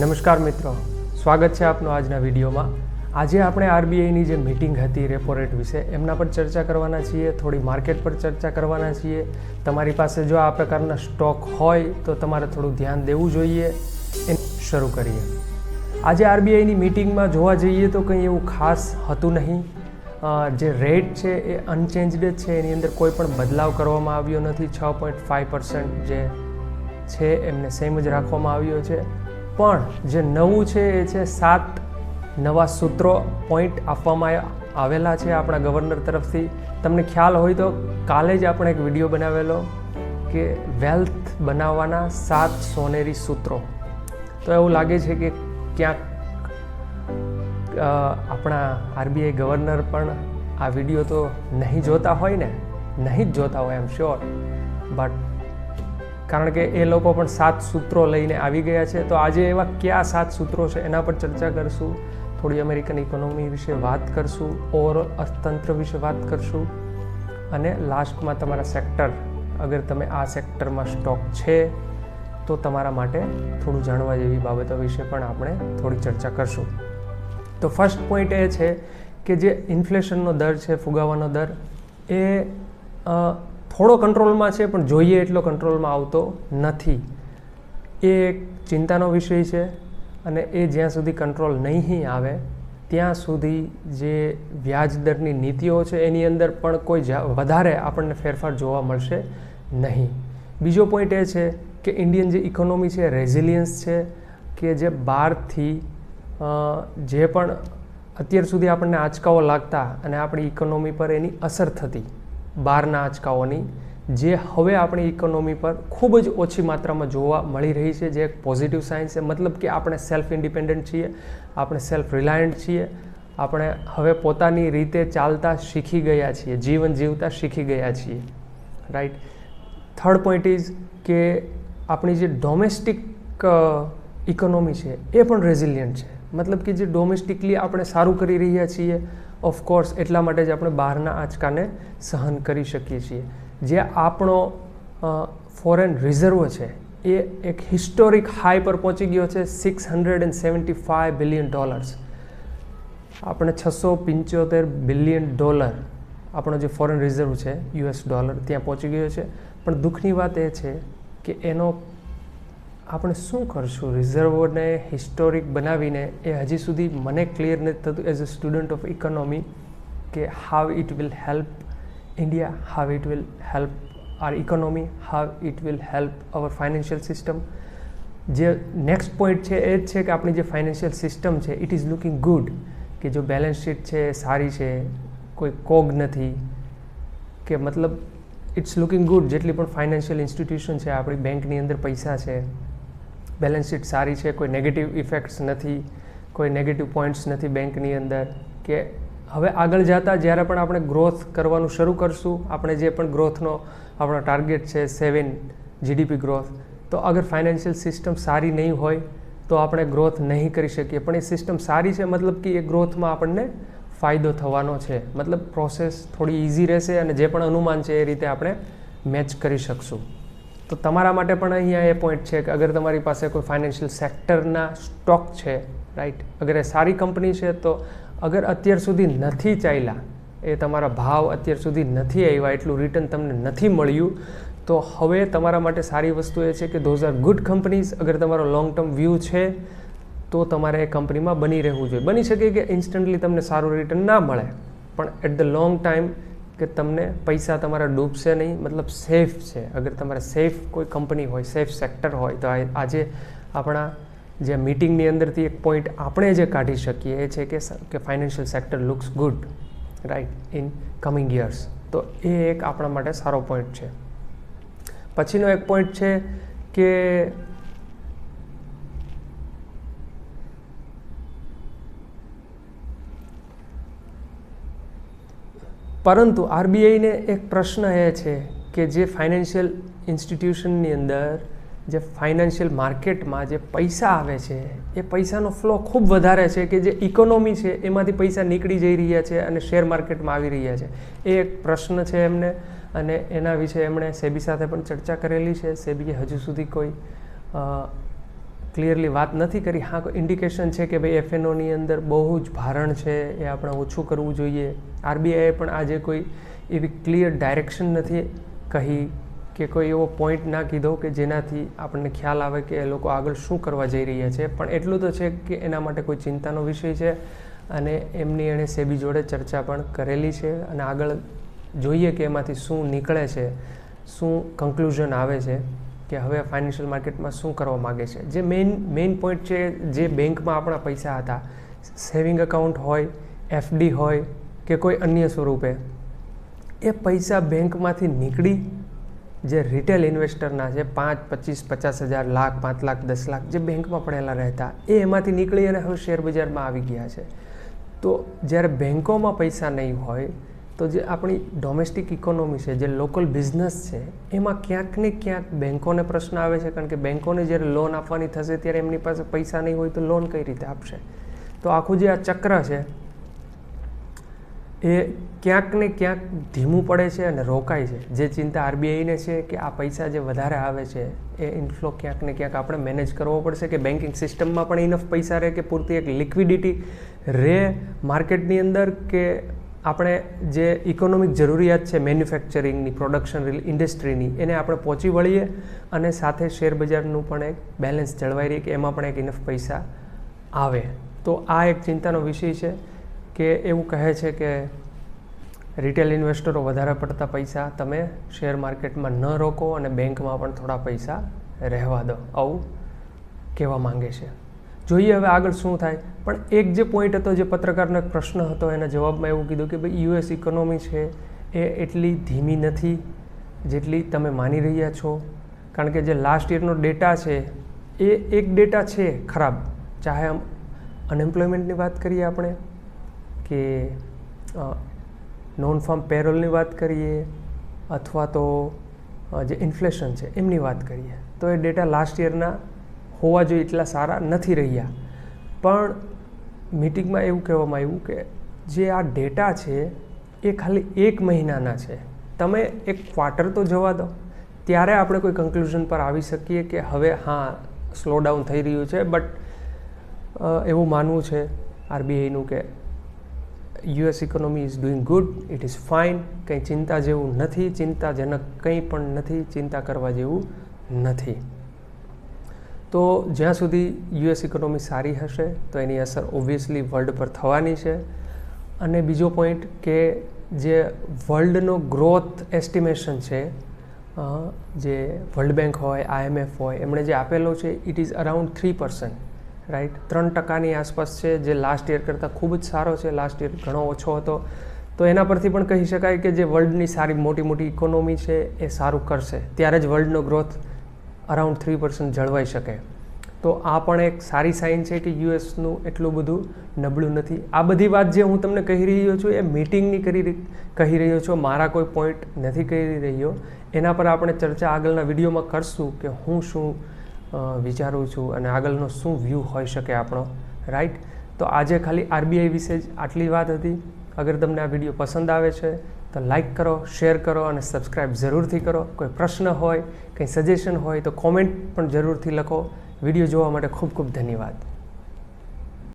નમસ્કાર મિત્રો, સ્વાગત છે આપનું આજના વિડીયોમાં। આજે આપણે આરબીઆઈની જે મીટિંગ હતી રેપો રેટ વિશે એમના પર ચર્ચા કરવાના છીએ, થોડી માર્કેટ પર ચર્ચા કરવાના છીએ। તમારી પાસે જો આ પ્રકારના સ્ટોક હોય તો તમારે થોડું ધ્યાન દેવું જોઈએ। એ શરૂ કરીએ। આજે આરબીઆઈની મીટિંગમાં જોવા જઈએ તો કંઈ એવું ખાસ હતું નહીં। જે રેટ છે એ અનચેન્જડ જ છે, એની અંદર કોઈ પણ બદલાવ કરવામાં આવ્યો નથી। 6.5% જે છે એમને સેમ જ રાખવામાં આવ્યો છે, પણ જે નવું છે એ છે 7 નવા સૂત્રો પોઈન્ટ આપવામાં આવેલા છે આપણા ગવર્નર તરફથી। તમને ખ્યાલ હોય તો કાલે જ આપણે એક વિડીયો બનાવેલો કે વેલ્થ બનાવવાના 7 સોનેરી સૂત્રો। તો એવું લાગે છે કે ક્યાંક આપણા આરબીઆઈ ગવર્નર પણ આ વિડીયો તો નહીં જોતા હોય ને, નહીં જ જોતા હોય, આઈ એમ શ્યોર, બટ કારણ કે એ લોકો પણ 7 સૂત્રો લઈને આવી ગયા છે। તો આજે એવા કયા 7 સૂત્રો છે એના પર ચર્ચા કરશું। થોડી અમેરિકન ઇકોનોમી વિશે વાત કરશું, ઓવરઓલ અર્થતંત્ર વિશે વાત કરશું, અને લાસ્ટમાં તમારા સેક્ટર, અગર તમે આ સેક્ટરમાં સ્ટોક છે તો તમારા માટે થોડું જાણવા જેવી બાબતો વિશે પણ આપણે થોડી ચર્ચા કરશું। તો ફર્સ્ટ પોઈન્ટ એ છે કે જે ઇન્ફ્લેશનનો દર છે, ફુગાવાનો દર, એ થોડો કંટ્રોલમાં છે પણ જોઈએ એટલો કંટ્રોલમાં આવતો નથી। એ એક ચિંતાનો વિષય છે, અને એ જ્યાં સુધી કંટ્રોલ નહીં આવે ત્યાં સુધી જે વ્યાજદરની નીતિઓ છે એની અંદર પણ કોઈ વધારે આપણને ફેરફાર જોવા મળશે નહીં। બીજો પોઈન્ટ એ છે કે ઇન્ડિયન જે ઇકોનોમી છે રેઝિલિયન્સ છે, કે જે બહારથી જે પણ અત્યાર સુધી આપણને આંચકાઓ લાગતા અને આપણી ઇકોનોમી પર એની અસર થતી બહારના આંચકાઓની, જે હવે આપણી ઇકોનોમી પર ખૂબ જ ઓછી માત્રામાં જોવા મળી રહી છે, જે એક પોઝિટિવ સાઇન છે। મતલબ કે આપણે સેલ્ફ ઇન્ડિપેન્ડન્ટ છીએ, આપણે સેલ્ફ રિલાયન્ટ છીએ, આપણે હવે પોતાની રીતે ચાલતા શીખી ગયા છીએ, જીવન જીવતા શીખી ગયા છીએ, રાઈટ। થર્ડ પોઈન્ટ ઇઝ કે આપણી જે ડોમેસ્ટિક ઇકોનોમી છે એ પણ રેઝિલિયન્ટ છે। મતલબ કે જે ડોમેસ્ટિકલી આપણે સારું કરી રહ્યા છીએ, ઓફકોર્સ એટલા માટે જ આપણે બહારના આંચકાને સહન કરી શકીએ છીએ। જે આપણો ફોરેન રિઝર્વ છે એ એક હિસ્ટોરિક હાઈ પર પહોંચી ગયો છે, $675 બિલિયન। આપણે $675 બિલિયન આપણો જે ફોરેન રિઝર્વ છે US ડોલર ત્યાં પહોંચી ગયો છે। પણ દુઃખની વાત એ છે કે એનો આપણે શું કરશું? રિઝર્વને હિસ્ટોરિક બનાવીને એ હજી સુધી મને ક્લિયર નથી થતું as a student of economy કે how it will help India, how it will help our economy, how it will help our financial system. જે નેક્સ્ટ પોઈન્ટ છે એ જ છે કે આપણી જે ફાઇનાન્શિયલ સિસ્ટમ છે ઇટ ઇઝ લુકિંગ ગુડ, કે જો બેલેન્સ શીટ છે એ સારી છે, કોઈ કોગ નથી, કે મતલબ ઇટ્સ લુકિંગ ગુડ। જેટલી પણ ફાઇનાન્શિયલ ઇન્સ્ટિટ્યુશન છે, આપણી બેંકની અંદર પૈસા છે, બેલેન્સ શીટ સારી છે, કોઈ નેગેટિવ ઇફેક્ટ્સ નથી, કોઈ નેગેટિવ પોઈન્ટ્સ નથી બેંકની અંદર, કે હવે આગળ જતાં જ્યારે પણ આપણે ગ્રોથ કરવાનું શરૂ કરશું, આપણે જે પણ ગ્રોથનો આપણો ટાર્ગેટ છે 7 GDP ગ્રોથ, તો અગર ફાઇનાન્શિયલ સિસ્ટમ સારી નહીં હોય તો આપણે ગ્રોથ નહીં કરી શકીએ। પણ એ સિસ્ટમ સારી છે મતલબ કે એ ગ્રોથમાં આપણને ફાયદો થવાનો છે, મતલબ પ્રોસેસ થોડી ઇઝી રહેશે અને જે પણ અનુમાન છે એ રીતે આપણે મેચ કરી શકશું। તો તમારા માટે પણ અહીંયા એ પોઈન્ટ છે કે અગર તમારી પાસે કોઈ ફાઇનાન્શિયલ સેક્ટરના સ્ટોક છે, રાઈટ, અગર એ સારી કંપની છે, તો અગર અત્યાર સુધી નથી ચાલ્યા, એ તમારા ભાવ અત્યાર સુધી નથી આવ્યા, એટલું રિટર્ન તમને નથી મળ્યું, તો હવે તમારા માટે સારી વસ્તુ એ છે કે ધોઝ આર ગુડ કંપનીઝ। અગર તમારો લોંગ ટર્મ વ્યૂ છે તો તમારે એ કંપનીમાં બની રહેવું જોઈએ। બની શકે કે ઇન્સ્ટન્ટલી તમને સારું રિટર્ન ના મળે, પણ એટ ધ લોંગ ટાઈમ કે તમને પૈસા તમારા ડૂબશે નહીં, મતલબ સેફ છે। અગર તમારે સેફ કોઈ કંપની હોય, સેફ સેક્ટર હોય, તો આજે આપણા જે મીટિંગની અંદરથી એક પોઈન્ટ આપણે જે કાઢી શકીએ એ છે કે financial sector looks good, right, in coming years. તો એ એક આપણા માટે સારો પોઈન્ટ છે। પછીનો એક પોઈન્ટ છે કે પરંતુ આરબીઆઈને એક પ્રશ્ન એ છે કે જે ફાઇનાન્શિયલ ઇન્સ્ટિટ્યુશનની અંદર, જે ફાઇનાન્શિયલ માર્કેટમાં જે પૈસા આવે છે એ પૈસાનો ફ્લો ખૂબ વધારે છે, કે જે ઇકોનોમી છે એમાંથી પૈસા નીકળી જઈ રહ્યા છે અને શેર માર્કેટમાં આવી રહ્યા છે। એ એક પ્રશ્ન છે એમને, અને એના વિશે એમણે સેબી સાથે પણ ચર્ચા કરેલી છે। સેબીએ હજુ સુધી કોઈ ક્લિયરલી વાત નથી કરી. હા, કોઈ ઇન્ડિકેશન છે કે ભાઈ એફએનઓની અંદર બહુ જ ભારણ છે, એ આપણે ઓછું કરવું જોઈએ. આરબીઆઈએ પણ આજે કોઈ એવી ક્લિયર ડાયરેક્શન નથી કહી કે કોઈ એવો પોઈન્ટ ના કીધો કે જેનાથી આપણને ખ્યાલ આવે કે એ લોકો આગળ શું કરવા જઈ રહ્યા છે. પણ એટલું તો છે કે એના માટે કોઈ ચિંતાનો વિષય છે અને એમની એણે સેબી જોડે ચર્ચા પણ કરેલી છે અને આગળ જોઈએ કે એમાંથી શું નીકળે છે, શું કન્ક્લુઝન આવે છે કે હવે ફાઇનાન્શિયલ માર્કેટમાં શું કરવા માગે છે. જે મેઇન પોઈન્ટ છે, જે બેંકમાં આપણા પૈસા હતા, સેવિંગ એકાઉન્ટ હોય, એફડી હોય કે કોઈ અન્ય સ્વરૂપે, એ પૈસા બેંકમાંથી નીકળી જે રિટેલ ઇન્વેસ્ટરના છે 5, 25, 50,000, લાખ, 5 લાખ, 10 લાખ જે બેંકમાં પડેલા રહેતા, એ એમાંથી નીકળી અને હવે શેર બજારમાં આવી ગયા છે. તો જ્યારે બેંકોમાં પૈસા નહીં હોય તો જે આપણી ડોમેસ્ટિક ઇકોનોમી છે, જે લોકલ બિઝનેસ છે, એમાં ક્યાંક ને ક્યાંક બેંકોને પ્રશ્ન આવે છે. કારણ કે બેંકોને જ્યારે લોન આપવાની થશે ત્યારે એમની પાસે પૈસા નહીં હોય તો લોન કઈ રીતે આપશે. તો આખું જે આ ચક્ર છે એ ક્યાંક ને ક્યાંક ધીમું પડે છે અને રોકાય છે. જે ચિંતા આરબીઆઈને છે કે આ પૈસા જે વધારે આવે છે એ ઇનફ્લો ક્યાંક ને ક્યાંક આપણે મેનેજ કરવો પડશે, કે બેન્કિંગ સિસ્ટમમાં પણ ઇનફ પૈસા રહે, કે પૂરતી એક લિક્વિડિટી રહે માર્કેટની અંદર, કે આપણે જે ઇકોનોમિક જરૂરિયાત છે મેન્યુફેક્ચરિંગની, પ્રોડક્શન ઇન્ડસ્ટ્રીની, એને આપણે પહોંચી વળીએ અને સાથે શેર બજારનું પણ એક બેલેન્સ જળવાઈ રહે, કે એમાં પણ એક ઇનફ પૈસા આવે. તો આ એક ચિંતાનો વિષય છે કે એવું કહે છે કે રિટેલ ઇન્વેસ્ટરો વધારે પડતા પૈસા તમે શેર માર્કેટમાં ન રોકો અને બેંકમાં પણ થોડા પૈસા રહેવા દો, આવું કહેવા માંગે છે. જોઈએ હવે આગળ શું થાય. પણ એક જે પોઈન્ટ હતો, જે પત્રકારનો એક પ્રશ્ન હતો, એના જવાબમાં એવું કીધું કે ભાઈ યુએસ ઇકોનોમી છે એ એટલી ધીમી નથી જેટલી તમે માની રહ્યા છો. કારણ કે જે લાસ્ટ યરનો ડેટા છે એ એક ડેટા છે ખરાબ, ચાહે આમ અનએમ્પ્લોયમેન્ટની વાત કરીએ આપણે, કે નોન ફાર્મ પેરોલની વાત કરીએ, અથવા તો જે ઇન્ફ્લેશન છે એમની વાત કરીએ, તો એ ડેટા લાસ્ટ યરના હોવા જોઈએ એટલા સારા નથી રહ્યા. પણ મીટિંગમાં એવું કહેવામાં આવ્યું કે જે આ ડેટા છે એ ખાલી 1 મહિનાના છે, તમે એક ક્વાર્ટર તો જવા દો, ત્યારે આપણે કોઈ કન્ક્લુઝન પર આવી શકીએ કે હવે હા સ્લો ડાઉન થઈ રહ્યું છે. બટ એવું માનવું છે આરબીઆઈનું કે US economy is doing good, it is fine, કંઈ ચિંતા જેવું નથી, ચિંતાજનક કંઈ પણ નથી, ચિંતા કરવા જેવું નથી. તો જ્યાં સુધી યુએસ ઇકોનોમી સારી હશે તો એની અસર ઓબ્વિયસલી વર્લ્ડ પર થવાની છે. અને બીજો પોઈન્ટ કે જે વર્લ્ડનો ગ્રોથ એસ્ટિમેશન છે, જે વર્લ્ડ બેંક હોય, IMF હોય, એમણે જે આપેલો છે ઇટ ઇઝ અરાઉન્ડ 3%, રાઈટ, 3%ની આસપાસ છે, જે લાસ્ટ યર કરતાં ખૂબ જ સારો છે. લાસ્ટ યર ઘણો ઓછો હતો. તો એના પરથી પણ કહી શકાય કે જે વર્લ્ડની સારી મોટી ઇકોનોમી છે એ સારું કરશે, ત્યારે જ વર્લ્ડનો ગ્રોથ અરાઉન્ડ 3% જળવાઈ શકે. તો આ પણ એક સારી સાઇન છે કે યુએસનું એટલું બધું નબળું નથી. આ બધી વાત જે હું તમને કહી રહ્યો છું એ મીટિંગની કહી રહ્યો છું, મારા કોઈ પોઈન્ટ નથી કહી રહ્યો. એના પર આપણે ચર્ચા આગળના વિડીયોમાં કરશું કે હું શું વિચારું છું અને આગળનો શું વ્યૂ હોઈ શકે આપણો, રાઈટ. તો આજે ખાલી આરબીઆઈ વિશે જ આટલી વાત હતી. અગર તમને આ વિડીયો પસંદ આવે છે તો લાઇક કરો, શેર કરો અને સબસ્ક્રાઈબ જરૂરથી કરો. કોઈ પ્રશ્ન હોય, કંઈ સજેશન હોય તો કોમેન્ટ પણ જરૂરથી લખો. વિડીયો જોવા માટે ખૂબ ખૂબ ધન્યવાદ.